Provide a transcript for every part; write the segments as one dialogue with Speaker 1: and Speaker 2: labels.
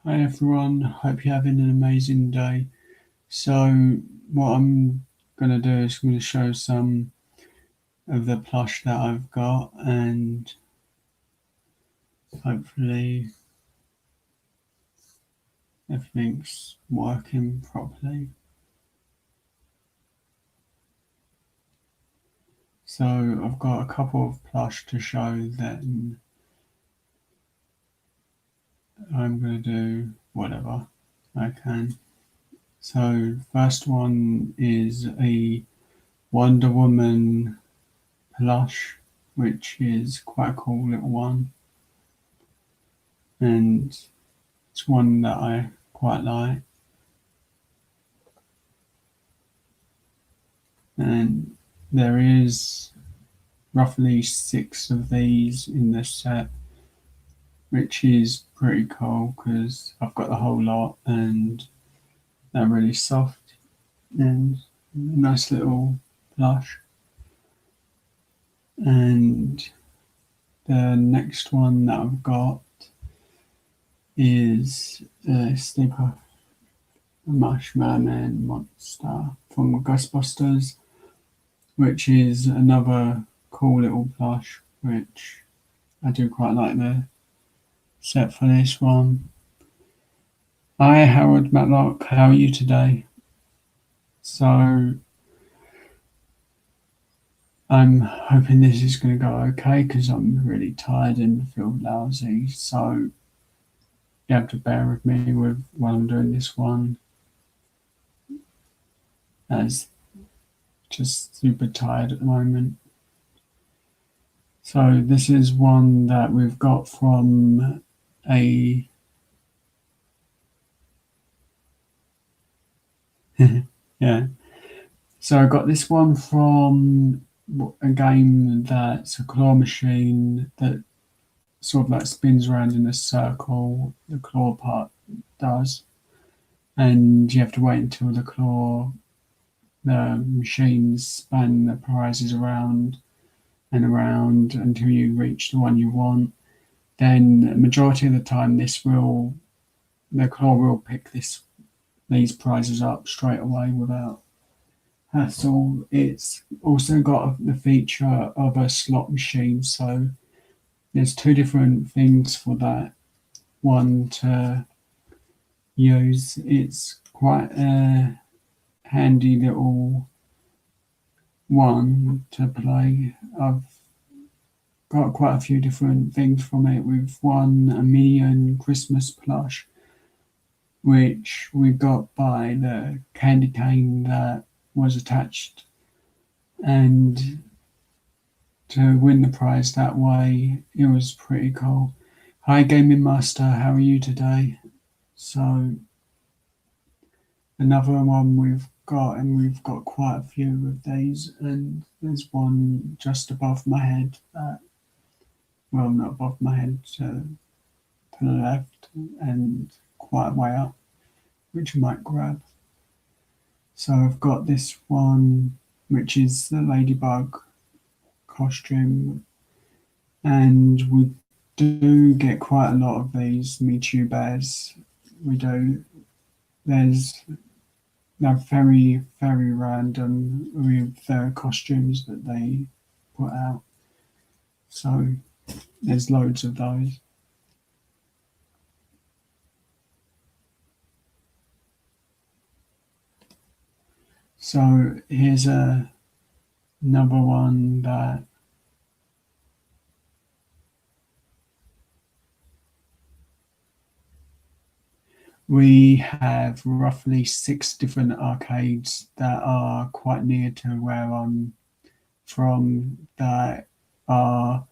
Speaker 1: Hi everyone, hope you're having an amazing day. So, what I'm gonna do is I'm gonna show some of the plush that I've got, and hopefully everything's working properly. So, I've got a couple of plush to show, then I'm gonna do whatever I can. So, first one is a Wonder Woman plush, which is quite a cool little one, and it's one that I quite like. And there is roughly six of these in the set, which is pretty cool because I've got the whole lot and they're really soft and nice little plush. And the next one that I've got is the Sleeper Marshmallow Monster from Ghostbusters, which is another cool little plush, which I do quite like the set for this one. Hi, Howard Matlock. How are you today? So, I'm hoping this is going to go okay because I'm really tired and feel lousy. So, you have to bear with me with while I'm doing this one, as just super tired at the moment. So, this is one that we've got from a yeah. So I got this one from a game that's a claw machine that sort of like spins around in a circle. The claw part does, and you have to wait until the machines span the prizes around and around until you reach the one you want. Then, a majority of the time, the claw will pick these prizes up straight away without hassle. It's also got the feature of a slot machine, so there's two different things for that one to use. It's quite a handy little one to play. I've got quite a few different things from it. We've won a Minion Christmas plush, which we got by the candy cane that was attached, and to win the prize that way, it was pretty cool. Hi, Gaming Master, how are you today? So, another one we've got, and we've got quite a few of these, and there's one just above my head well, not above my head, to the left, and quite a way up, which I might grab. So I've got this one, which is the Ladybug costume, and we do get quite a lot of these Mewtwo bears. We do. There's They're very, very random with the costumes that they put out. So there's loads of those. So here's another one that we have roughly six different arcades that are quite near to where I'm from that are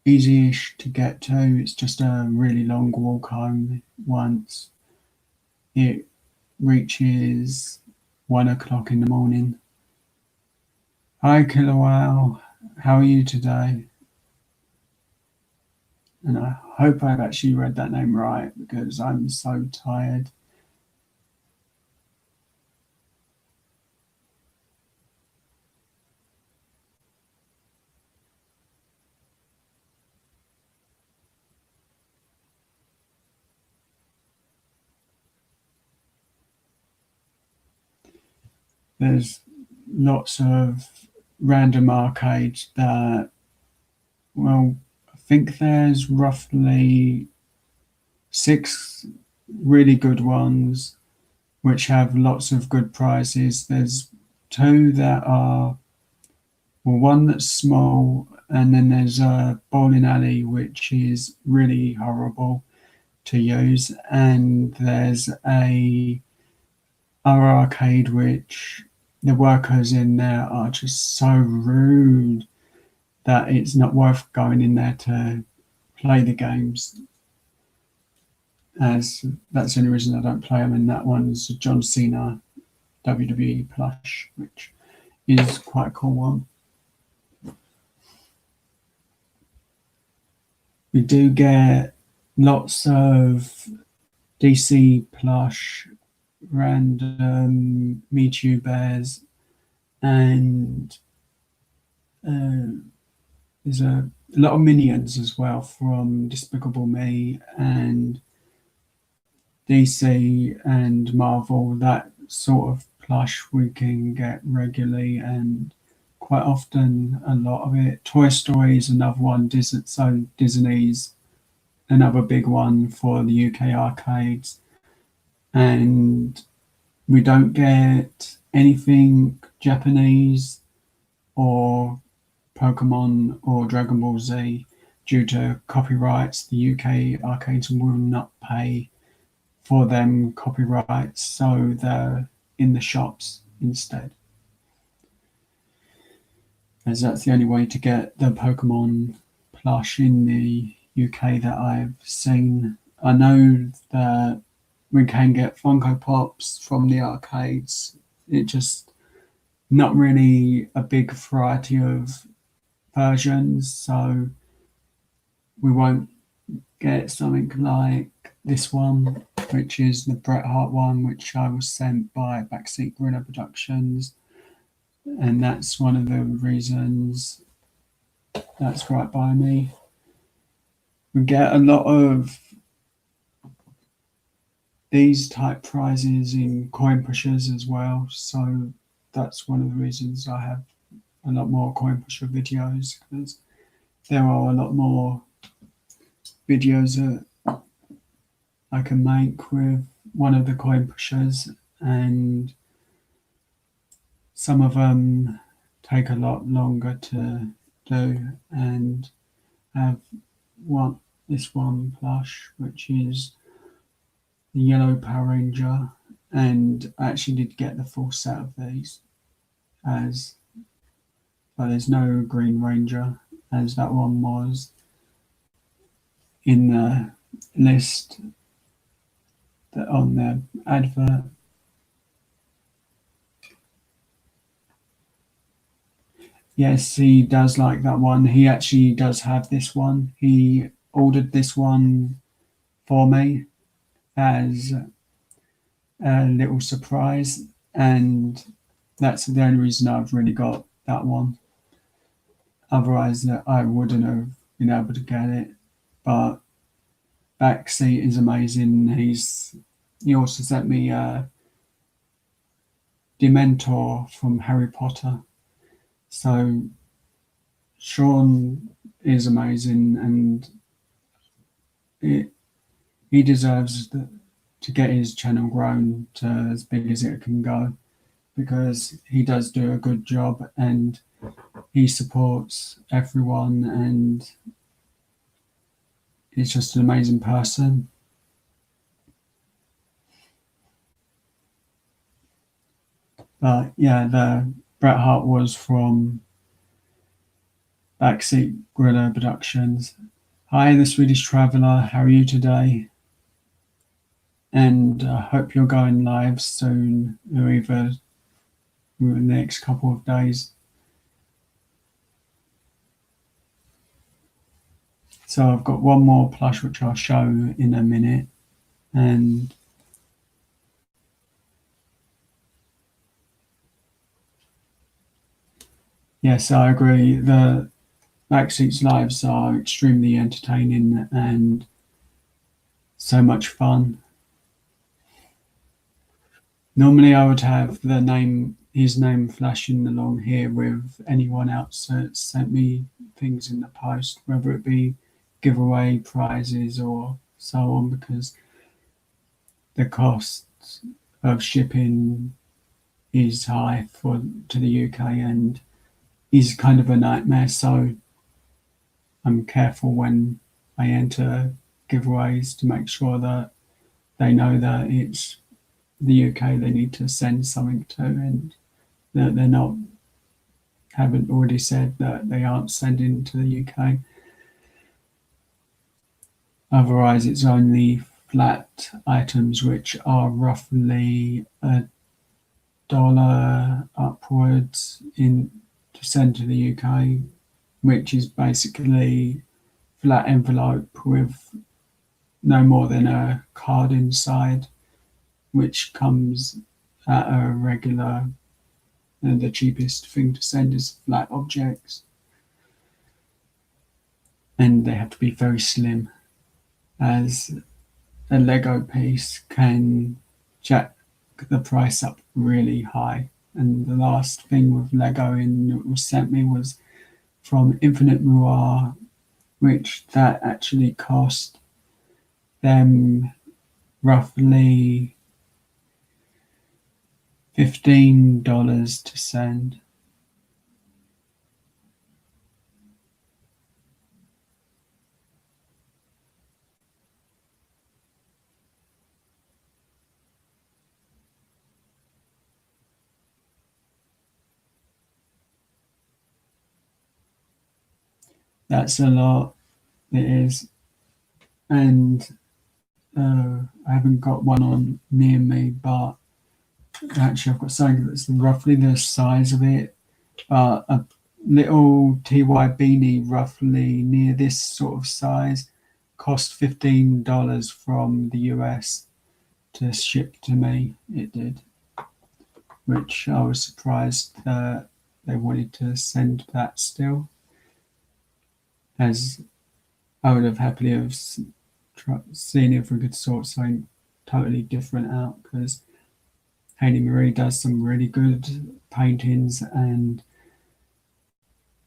Speaker 1: easy-ish to get to. It's just a really long walk home once it reaches 1 o'clock in the morning. Hi, Killer Wow. How are you today? And I hope I've actually read that name right because I'm so tired. there's lots of random arcades that, well, I think there's roughly 6 really good ones which have lots of good prizes. There's 2 that are, well, one that's small, and then there's a bowling alley which is really horrible to use, and there's a other arcade which the workers in there are just so rude that it's not worth going in there to play the games. As that's the only reason I don't play them. And that one's a John Cena WWE plush, which is quite a cool one. We do get lots of DC plush, random Mewtwo bears, and there's a lot of minions as well from Despicable Me and DC and Marvel. That sort of plush we can get regularly, and quite often a lot of it. Toy Story is another one. Disney's another big one for the UK arcades, and we don't get anything Japanese or Pokemon or Dragon Ball Z due to copyrights. The UK arcades will not pay for them copyrights, so they're in the shops instead, as that's the only way to get the Pokemon plush in the UK that I've seen. I know that we can get Funko Pops from the arcades. It just not really a big variety of versions, so we won't get something like this one, which is the Bret Hart one, which I was sent by Backseat Gorilla Productions, and that's one of the reasons that's right by me. We get a lot of these type prizes in coin pushers as well, so that's one of the reasons I have a lot more coin pusher videos, because there are a lot more videos that I can make with one of the coin pushers, and some of them take a lot longer to do. And I have this one plush, which is the yellow Power Ranger, and I actually did get the full set of these, but there's no Green Ranger, as that one was in the list that on the advert. Yes, he does like that one. He actually does have this one. He ordered this one for me as a little surprise, and that's the only reason I've really got that one. Otherwise, I wouldn't have been able to get it. But Backseat is amazing. He also sent me Dementor from Harry Potter. So Sean is amazing, and he deserves to get his channel grown to as big as it can go, because he does do a good job and he supports everyone, and he's just an amazing person. But yeah, the Bret Hart was from Backseat Gorilla Productions. Hi, the Swedish Traveller. How are you today? And I hope you're going live soon, or either in the next couple of days. So I've got one more plush which I'll show in a minute, and yes, I agree. The Backseat's lives are extremely entertaining and so much fun. Normally I would have the name his name flashing along here with anyone else that sent me things in the post, whether it be giveaway prizes or so on, because the cost of shipping is high to the UK and is kind of a nightmare. So I'm careful when I enter giveaways to make sure that they know that it's the UK they need to send something to, and that they're not haven't already said that they aren't sending to the UK. Otherwise, it's only flat items which are roughly $1 upwards in to send to the UK, which is basically flat envelope with no more than a card inside, which comes at a regular, and the cheapest thing to send is flat objects, and they have to be very slim, as a Lego piece can jack the price up really high. And the last thing with Lego that was sent me was from Infinite Noir, which that actually cost them roughly $15 to send. That's a lot. It is. And I haven't got one on near me, but actually I've got something that's roughly the size of it. A little TY beanie, roughly near this sort of size, cost $15 from the US to ship to me. It did, which I was surprised that they wanted to send that still, as I would have happily have seen if we could sort something totally different out, because Hayley Marie does some really good paintings, and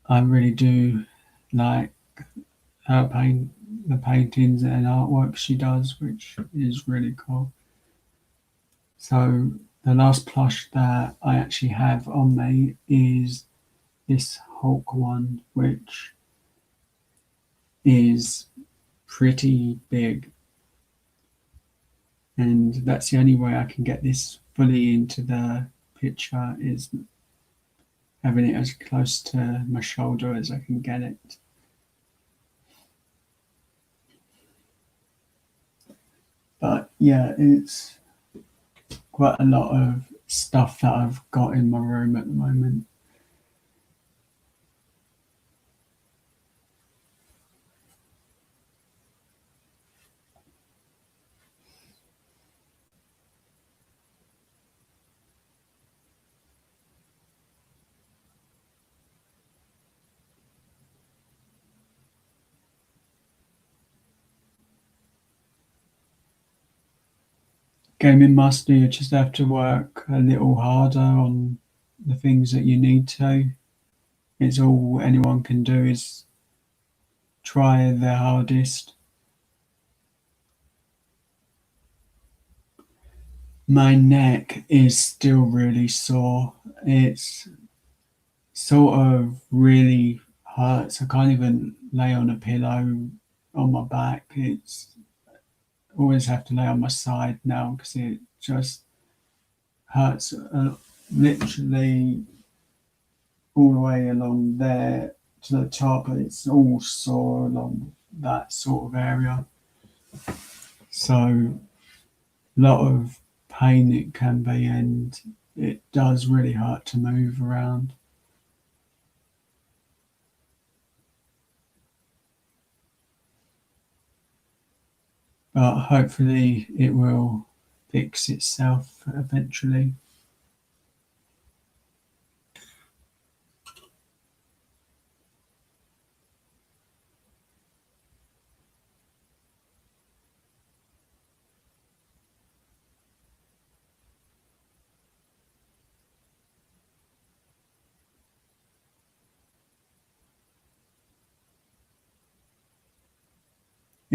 Speaker 1: I really do like the paintings and artwork she does, which is really cool. So the last plush that I actually have on me is this Hulk one, which is pretty big, and that's the only way I can get this fully into the picture, is having it as close to my shoulder as I can get it. But yeah, it's quite a lot of stuff that I've got in my room at the moment. Gaming master, you just have to work a little harder on the things that you need to. It's all anyone can do is try their hardest. My neck is still really sore. It's sort of really hurts. I can't even lay on a pillow on my back. It's always have to lay on my side now because it just hurts literally all the way along there to the top. It's all sore along that sort of area. So a lot of pain it can be, and it does really hurt to move around. But hopefully it will fix itself eventually.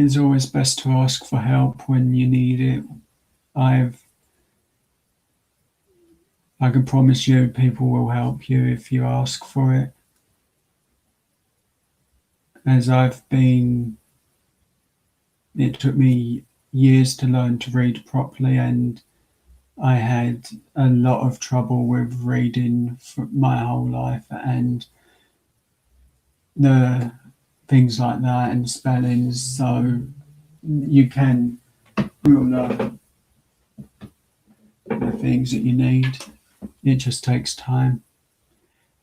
Speaker 1: it's always best to ask for help when you need it. I've I can promise you people will help you if you ask for it. As it took me years to learn to read properly, and I had a lot of trouble with reading for my whole life, and the things like that and spellings. So you'll know the things that you need. It just takes time.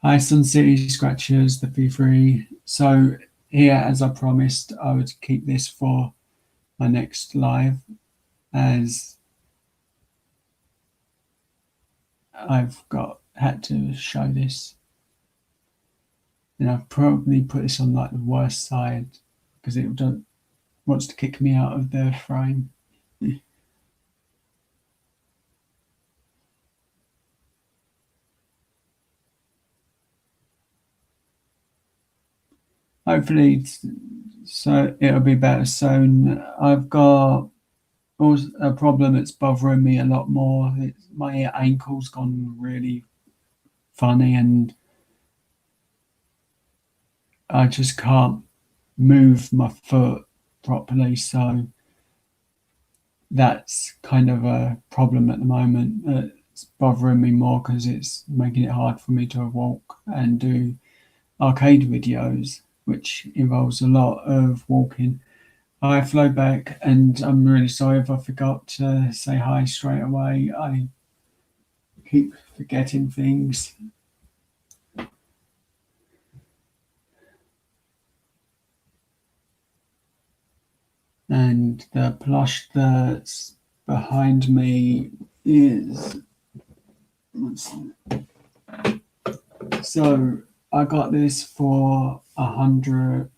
Speaker 1: Hi, Sun City Scratchers, the V3. So here, as I promised, I would keep this for my next live, as had to show this. And I've probably put this on like the worst side because wants to kick me out of the frame. Hopefully, so it'll be better soon. I've got also a problem that's bothering me a lot more. My ankle's gone really funny, and I just can't move my foot properly. So that's kind of a problem at the moment. It's bothering me more because it's making it hard for me to walk and do arcade videos, which involves a lot of walking. Hi, Flowback, and I'm really sorry if I forgot to say hi straight away. I keep forgetting things. And the plush that's behind me is. So I got this for 400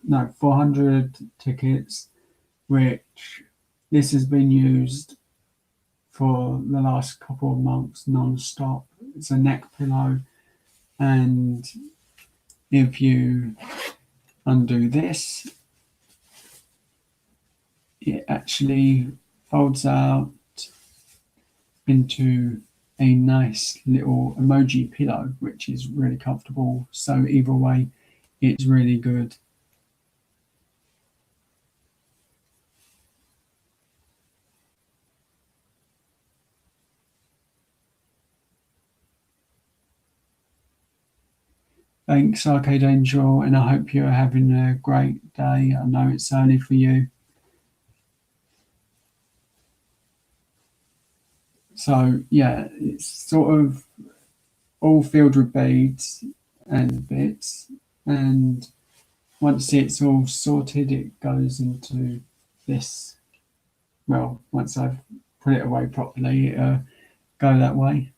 Speaker 1: tickets, which this has been used for the last couple of months non-stop. It's a neck pillow, and if you undo this, it actually folds out into a nice little emoji pillow, which is really comfortable. So either way, it's really good. Thanks, Arcade Angel, and I hope you're having a great day. I know it's early for you. So yeah, it's sort of all filled with beads and bits, and once it's all sorted, it goes into this. Well, once I've put it away properly, it'll go that way.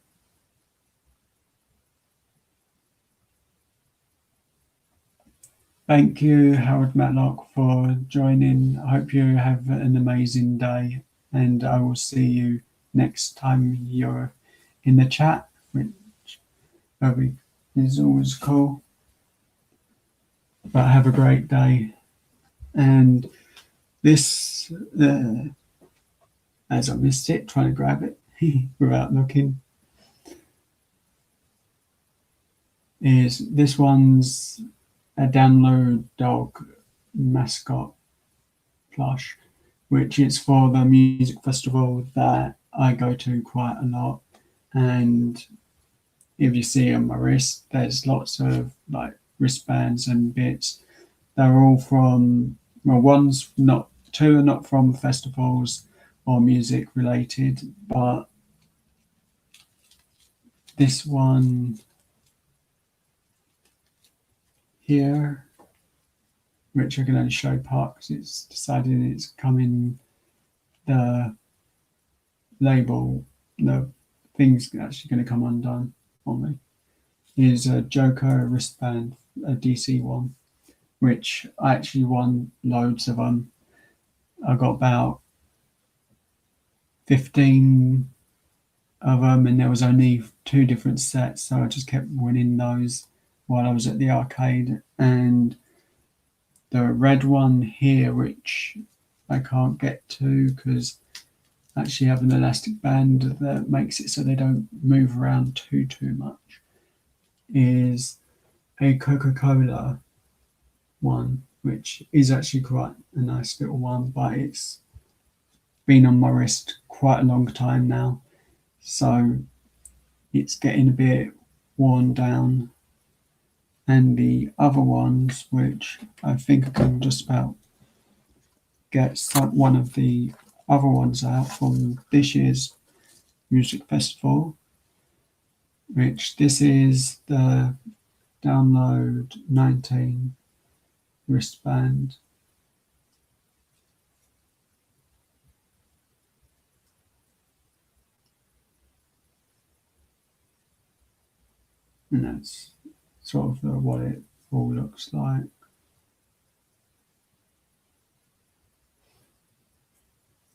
Speaker 1: Thank you, Howard Matlock, for joining. I hope you have an amazing day, and I will see you next time you're in the chat, which is always cool. But have a great day. And this, as I missed it, trying to grab it without looking, is this one's a download dog mascot plush, which is for the music festival that I go to quite a lot. And if you see on my wrist, there's lots of like wristbands and bits. They're all from, well, two are not from festivals or music related, but this one here, which I can only show part because it's decided it's coming, the label, the thing's actually going to come undone on me, is a Joker wristband, a DC one, which I actually won loads of them. I got about 15 of them, and there was only 2 different sets, so I just kept winning those while I was at the arcade. And the red one here, which I can't get to because I actually have an elastic band that makes it so they don't move around too much, is a Coca-Cola one, which is actually quite a nice little one, but it's been on my wrist quite a long time now, so it's getting a bit worn down. And the other ones, which I think I can just about get one of the other ones out from this year's music festival, which this is the Download 19 wristband. And that's sort of what it all looks like.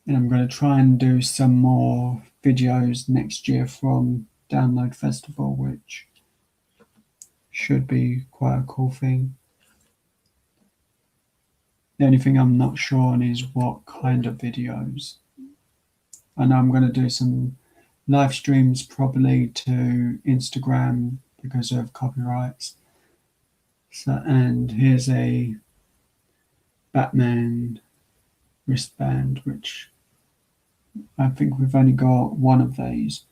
Speaker 1: And I'm going to try and do some more videos next year from Download Festival, which should be quite a cool thing. The only thing I'm not sure on is what kind of videos. I know I'm going to do some live streams probably to Instagram because of copyrights. So, and here's a Batman wristband, which I think we've only got one of these.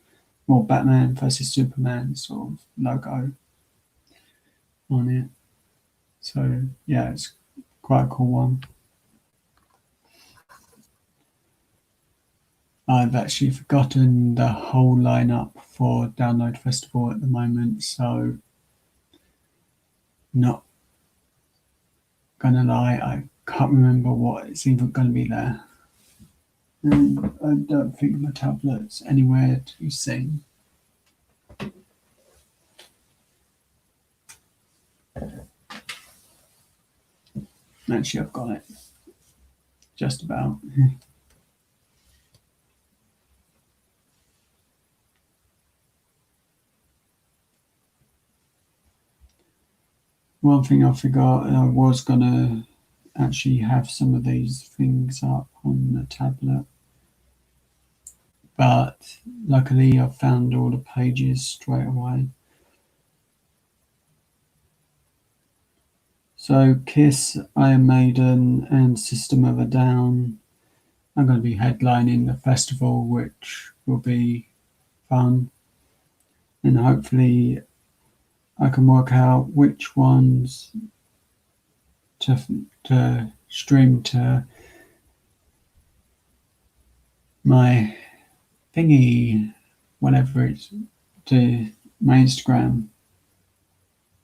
Speaker 1: Well, Batman versus Superman sort of logo on it. So yeah, it's quite a cool one. I've actually forgotten the whole lineup for Download Festival at the moment, so not gonna lie, I can't remember what is even going to be there. And I don't think my tablet's anywhere to be seen. Actually, I've got it. Just about. One thing I forgot, I was going to actually have some of these things up on the tablet. But luckily I found all the pages straight away. So Kiss, Iron Maiden and System of a Down are going to be headlining the festival, which will be fun. And hopefully I can work out which ones to stream to my thingy, whatever it's, to my Instagram.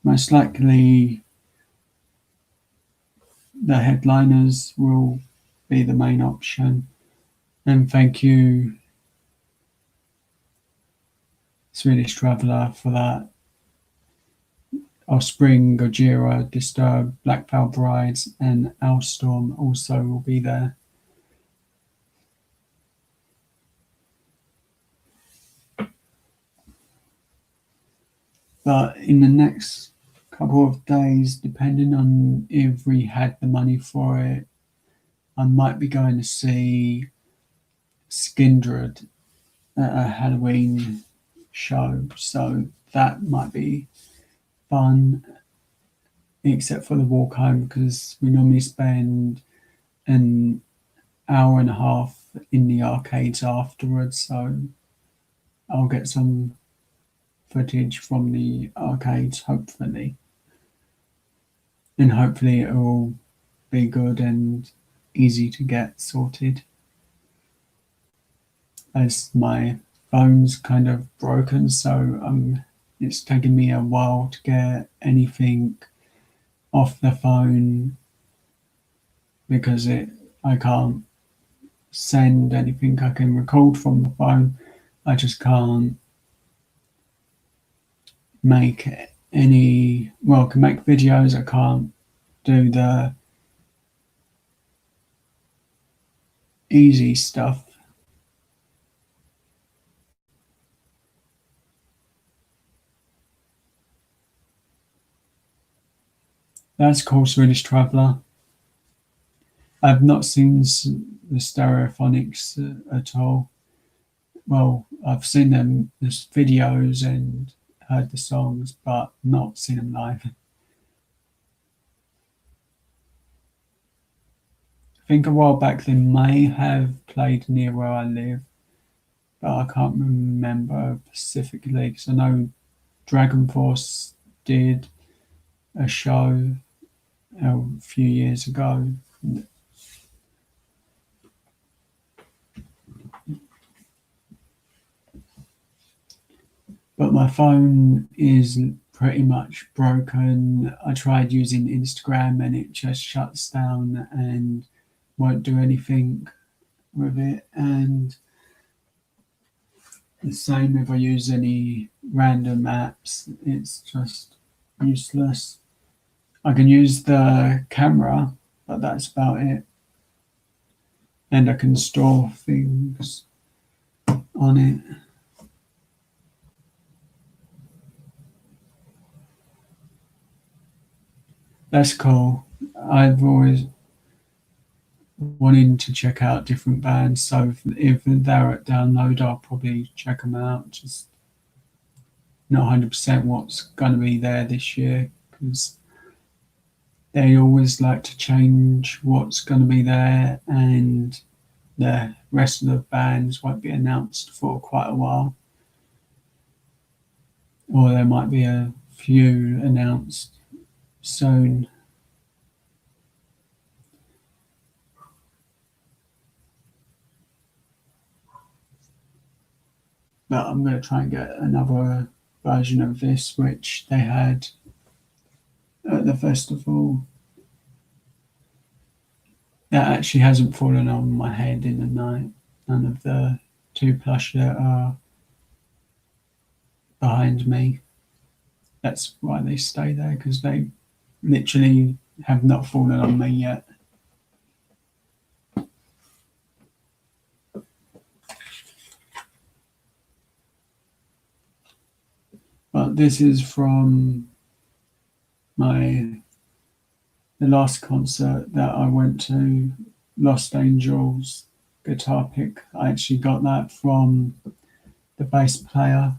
Speaker 1: Most likely the headliners will be the main option. And thank you, Swedish Traveller, for that. Offspring, Gojira, Disturbed, Black Veil Brides, and Alstorm also will be there. But in the next couple of days, depending on if we had the money for it, I might be going to see Skindred at a Halloween show. So that might be fun, except for the walk home, because we normally spend an hour and a half in the arcades afterwards. So I'll get some footage from the arcades, hopefully. And hopefully it will be good and easy to get sorted, as my phone's kind of broken, so it's taken me a while to get anything off the phone because I can't send anything. I can record from the phone, I just can't make any, well, I can make videos, I can't do the easy stuff. That's cool, Swedish Traveller. I've not seen the Stereophonics at all. Well, I've seen them as videos and heard the songs, but not seen them live. I think a while back they may have played near where I live, but I can't remember specifically because I know Dragon Force did a show a few years ago. But my phone is pretty much broken. I tried using Instagram and it just shuts down and won't do anything with it. And the same if I use any random apps, it's just useless. I can use the camera, but that's about it. And I can store things on it. That's cool. I've always wanted to check out different bands, so if they're at download, I'll probably check them out. Just not 100% what's going to be there this year because they always like to change what's going to be there, and the rest of the bands won't be announced for quite a while. Or there might be a few announced soon. But I'm going to try and get another version of this, which they had at the festival. That actually hasn't fallen on my head in the night. None of the two plush that are behind me. That's why they stay there, because they literally have not fallen on me yet. But this is from the last concert that I went to, Lost Angels guitar pick. I actually got that from the bass player.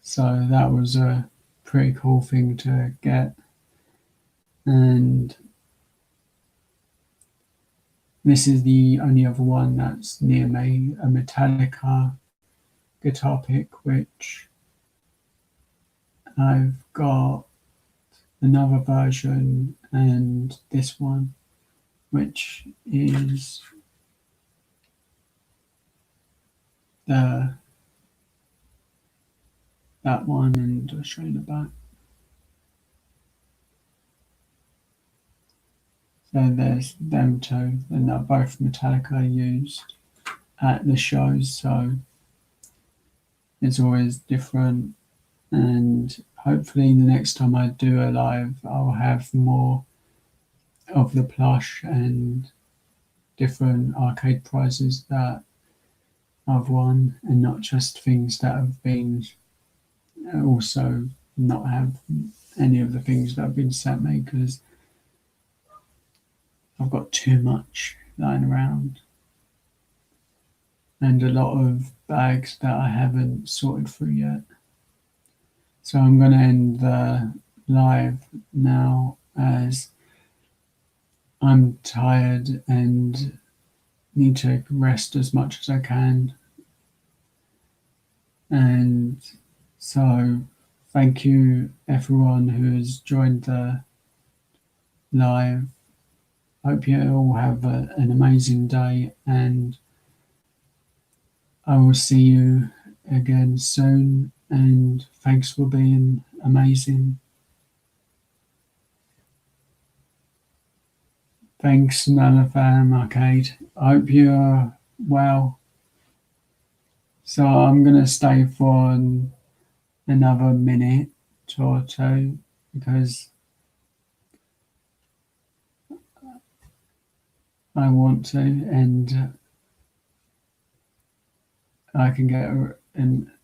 Speaker 1: So that was a pretty cool thing to get. And this is the only other one that's near me, a Metallica guitar pick, which I've got another version and this one, which is that one, and I'll show you the back. So there's them two, and they're both Metallica used at the shows, so it's always different. And hopefully the next time I do a live, I'll have more of the plush and different arcade prizes that I've won, and not just things that have been also not have any of the things that have been sent me, because I've got too much lying around and a lot of bags that I haven't sorted through yet. So I'm going to end the live now, as I'm tired and need to rest as much as I can. And so thank you everyone who has joined the live. Hope you all have an amazing day, and I will see you again soon, and thanks for being amazing. Thanks, Nalafam Arcade. I hope you're well. So I'm going to stay for another minute or two, because I want to, and I can get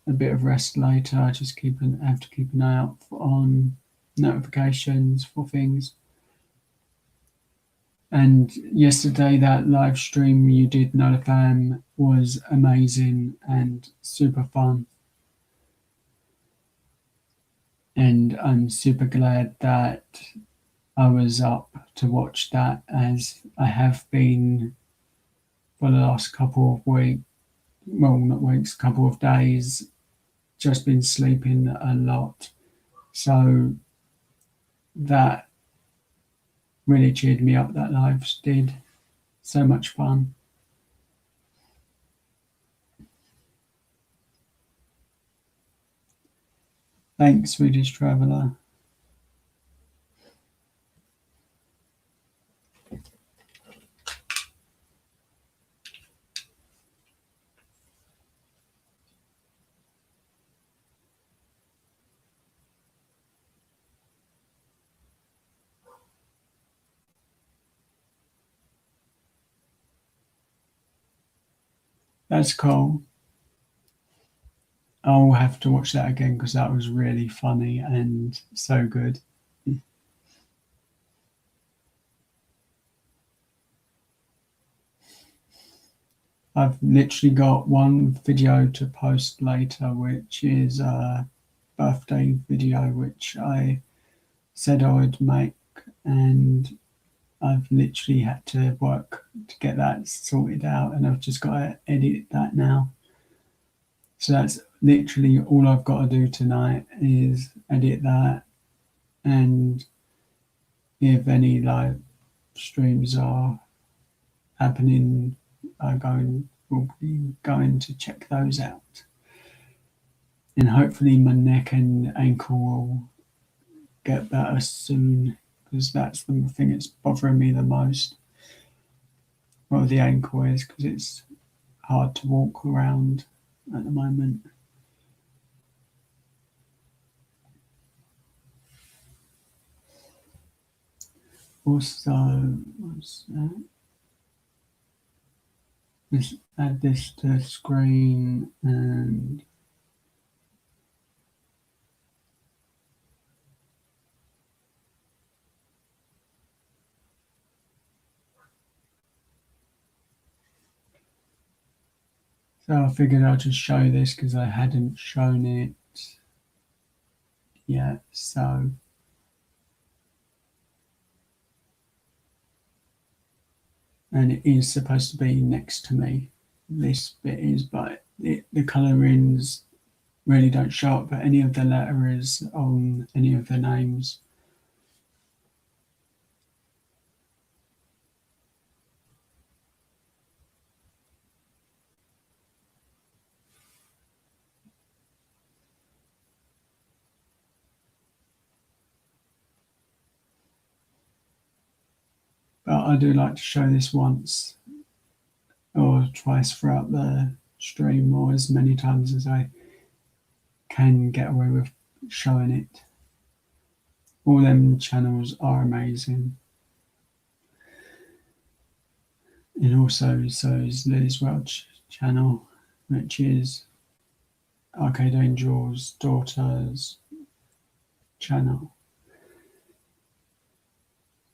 Speaker 1: a bit of rest later. I just have to keep an eye out on notifications for things. And yesterday, that live stream you did, NotiFam, was amazing and super fun. And I'm super glad that I was up to watch that, as I have been for the last couple of weeks, well, not weeks, couple of days, just been sleeping a lot. So that really cheered me up, that live did. So much fun. Thanks, Swedish Traveller. That's cool. I'll have to watch that again because that was really funny and so good. I've literally got one video to post later, which is a birthday video, which I said I would make, and I've literally had to work to get that sorted out, and I've just got to edit that now. So that's literally all I've got to do tonight is edit that, and if any live streams are happening, we'll be going to check those out. And hopefully my neck and ankle will get better soon, because that's the thing that's bothering me the most. Well, the ankle is, because it's hard to walk around at the moment. Also, what's that? Let's add this to the screen, and so I figured I'll just show this because I hadn't shown it yet. So and it is supposed to be next to me. This bit is, but the colorings really don't show up any of the letters on any of the names. But I do like to show this once or twice throughout the stream, or as many times as I can get away with showing it. All them channels are amazing. And also so is Liz Welch channel, which is Arcade Angel's daughter's channel.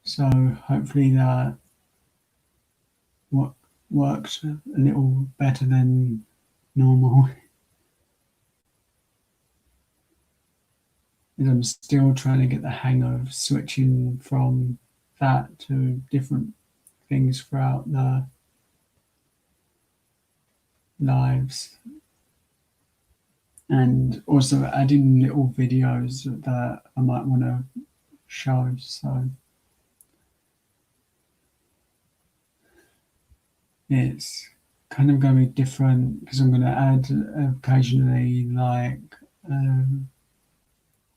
Speaker 1: So hopefully that works a little better than normal. I'm still trying to get the hang of switching from that to different things throughout the lives, and also adding little videos that I might want to show. So it's kind of going to be different because I'm going to add occasionally, like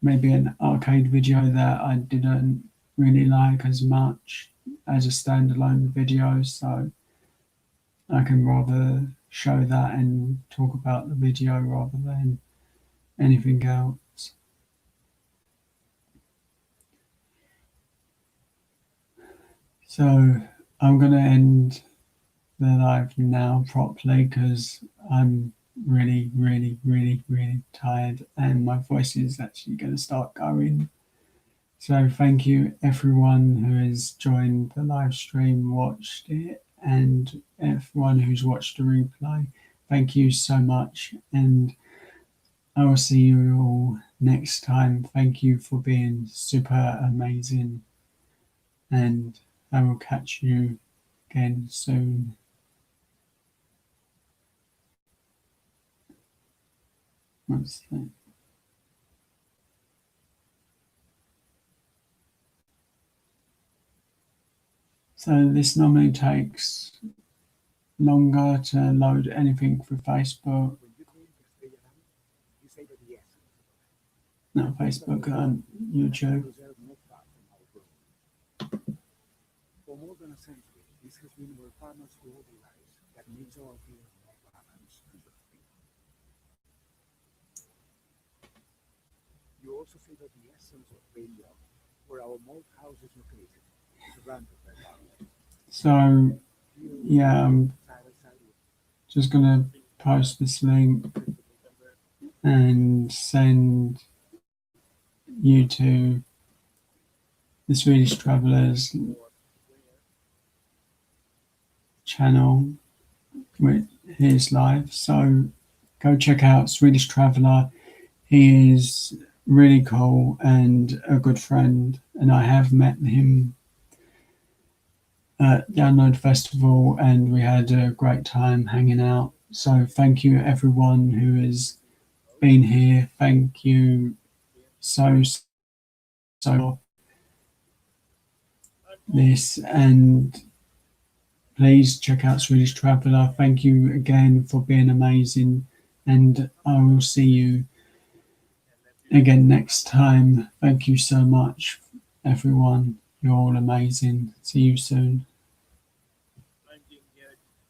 Speaker 1: maybe an arcade video that I didn't really like as much as a standalone video, so I can rather show that and talk about the video rather than anything else. So I'm going to end the live now properly because I'm really, really, really, really tired and my voice is actually going to start going. So thank you everyone who has joined the live stream, watched it, and everyone who's watched the replay. Thank you so much, and I will see you all next time. Thank you for being super amazing, and I will catch you again soon. What's that? So this normally takes longer to load anything for Facebook. Not Facebook, YouTube.
Speaker 2: For more than a century, this has been where farmers grow their lives that makes our field more balanced and sustainable. You also see that the essence of Benja, where our malt house is located, surrounded by farmland.
Speaker 1: So yeah, I'm just gonna post this link and send you to the Swedish Travelers channel with his live. So go check out Swedish Traveller. He is really cool and a good friend, and I have met him at Download Festival, and we had a great time hanging out. So thank you everyone who has been here. Thank you so this, and please check out Swedish Traveller. Thank you again for being amazing, and I will see you again next time. Thank you so much, everyone. You're all amazing. See you soon.